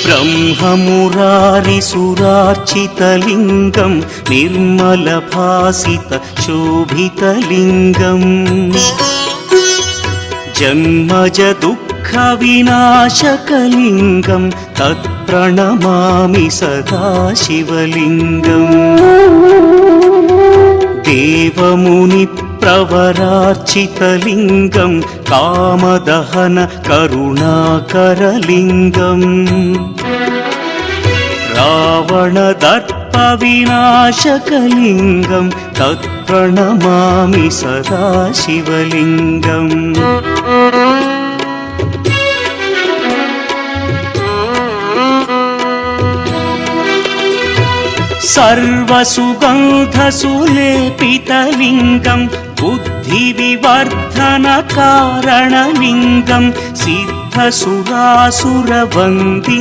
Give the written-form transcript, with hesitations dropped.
ब्रह्ममुरारिसुरार्चितलिङ्गं निर्मलभासितशोभितलिङ्गम् जन्मजदुःखविनाशकलिङ्गं तत्प्रणमामि सदा शिवलिङ्गम् देवमुनिप्रवरार्चितलिङ्गं कामदहन करुणाकरलिङ्गम् रावणदर्पविनाशकलिङ्गं तत्प्रणमामि सदा शिवलिङ्गम् सर्वसुगन्धसुलेपितलिङ्गं बुद्धिविवर्धनकारणलिङ्गं सिद्धसुरासुरवन्दितलिङ्गम्